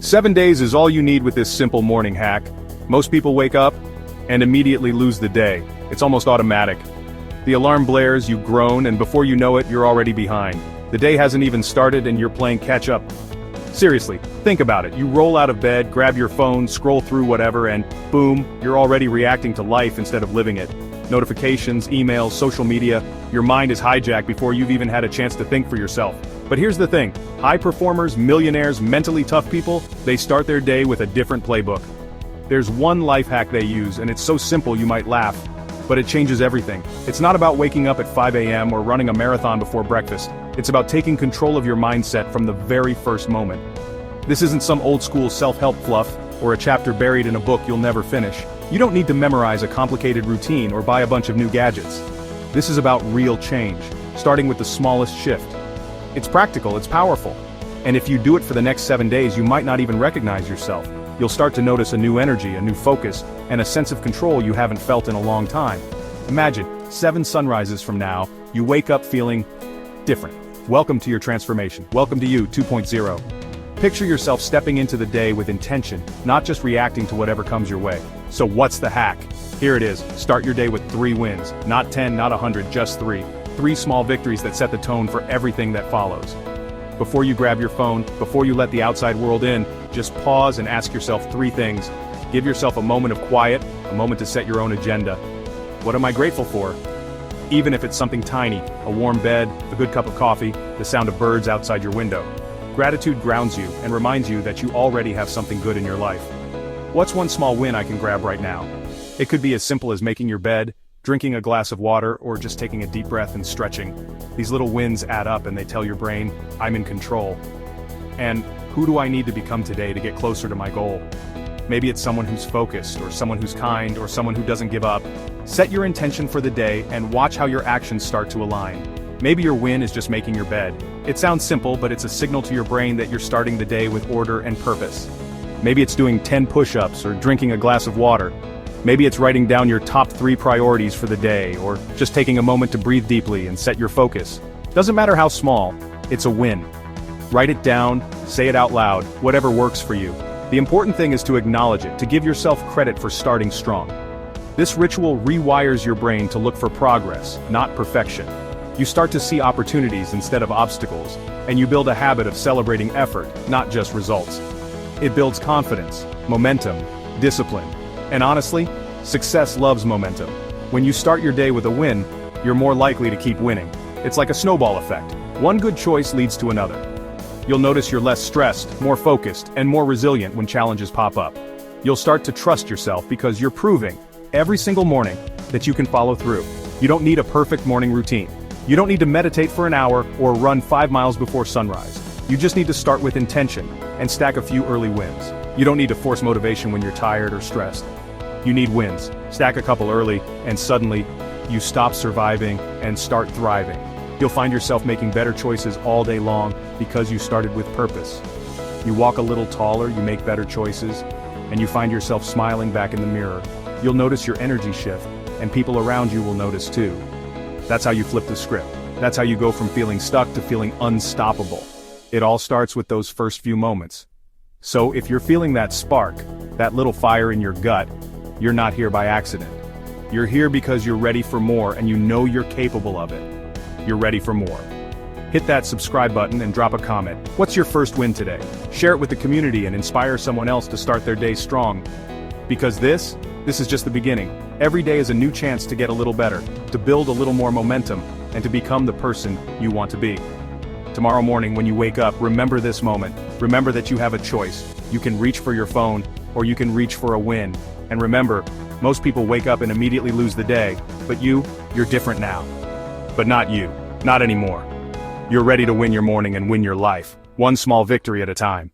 7 days is all you need with this simple morning hack. Most people wake up and immediately lose the day. It's almost automatic. The alarm blares, you groan, and before you know it, you're already behind. The day hasn't even started and you're playing catch up. Seriously, think about it. You roll out of bed, grab your phone, scroll through whatever, and boom, you're already reacting to life instead of living it. Notifications, emails, social media, your mind is hijacked before you've even had a chance to think for yourself. But here's the thing, high performers, millionaires, mentally tough people, they start their day with a different playbook. There's one life hack they use, and it's so simple you might laugh, but it changes everything. It's not about waking up at 5 a.m. or running a marathon before breakfast. It's about taking control of your mindset from the very first moment. This isn't some old-school self-help fluff, or a chapter buried in a book you'll never finish. You don't need to memorize a complicated routine or buy a bunch of new gadgets. This is about real change, starting with the smallest shift. It's practical, it's powerful. And if you do it for the next 7 days, you might not even recognize yourself. You'll start to notice a new energy, a new focus, and a sense of control you haven't felt in a long time. Imagine, 7 sunrises from now, you wake up feeling different. Welcome to your transformation. Welcome to you 2.0. Picture yourself stepping into the day with intention, not just reacting to whatever comes your way. So what's the hack? Here it is. Start your day with 3 wins. Not 10, not 100, just 3. 3 small victories that set the tone for everything that follows. Before you grab your phone, before you let the outside world in, just pause and ask yourself 3 things. Give yourself a moment of quiet, a moment to set your own agenda. What am I grateful for? Even if it's something tiny, a warm bed, a good cup of coffee, the sound of birds outside your window. Gratitude grounds you and reminds you that you already have something good in your life. What's one small win I can grab right now? It could be as simple as making your bed, drinking a glass of water, or just taking a deep breath and stretching. These little wins add up and they tell your brain, I'm in control. And who do I need to become today to get closer to my goal? Maybe it's someone who's focused, or someone who's kind, or someone who doesn't give up. Set your intention for the day and watch how your actions start to align. Maybe your win is just making your bed. It sounds simple, but it's a signal to your brain that you're starting the day with order and purpose. Maybe it's doing 10 push-ups or drinking a glass of water. Maybe it's writing down your top 3 priorities for the day, or just taking a moment to breathe deeply and set your focus. Doesn't matter how small, it's a win. Write it down, say it out loud, whatever works for you. The important thing is to acknowledge it, to give yourself credit for starting strong. This ritual rewires your brain to look for progress, not perfection. You start to see opportunities instead of obstacles, and you build a habit of celebrating effort, not just results. It builds confidence, momentum, discipline. And honestly, success loves momentum. When you start your day with a win, you're more likely to keep winning. It's like a snowball effect. One good choice leads to another. You'll notice you're less stressed, more focused, and more resilient when challenges pop up. You'll start to trust yourself because you're proving, every single morning, that you can follow through. You don't need a perfect morning routine. You don't need to meditate for an hour or run 5 miles before sunrise. You just need to start with intention and stack a few early wins. You don't need to force motivation when you're tired or stressed. You need wins. Stack a couple early, and suddenly, you stop surviving and start thriving. You'll find yourself making better choices all day long because you started with purpose. You walk a little taller, you make better choices, and you find yourself smiling back in the mirror. You'll notice your energy shift, and people around you will notice too. That's how you flip the script. That's how you go from feeling stuck to feeling unstoppable. It all starts with those first few moments. So if you're feeling that spark, that little fire in your gut, you're not here by accident. You're here because you're ready for more and you know you're capable of it. You're ready for more. Hit that subscribe button and drop a comment. What's your first win today? Share it with the community and inspire someone else to start their day strong. Because this is just the beginning. Every day is a new chance to get a little better, to build a little more momentum, and to become the person you want to be. Tomorrow morning when you wake up, remember this moment. Remember that you have a choice. You can reach for your phone, or you can reach for a win. And remember, most people wake up and immediately lose the day, but you're different now. But not you, not anymore. You're ready to win your morning and win your life, one small victory at a time.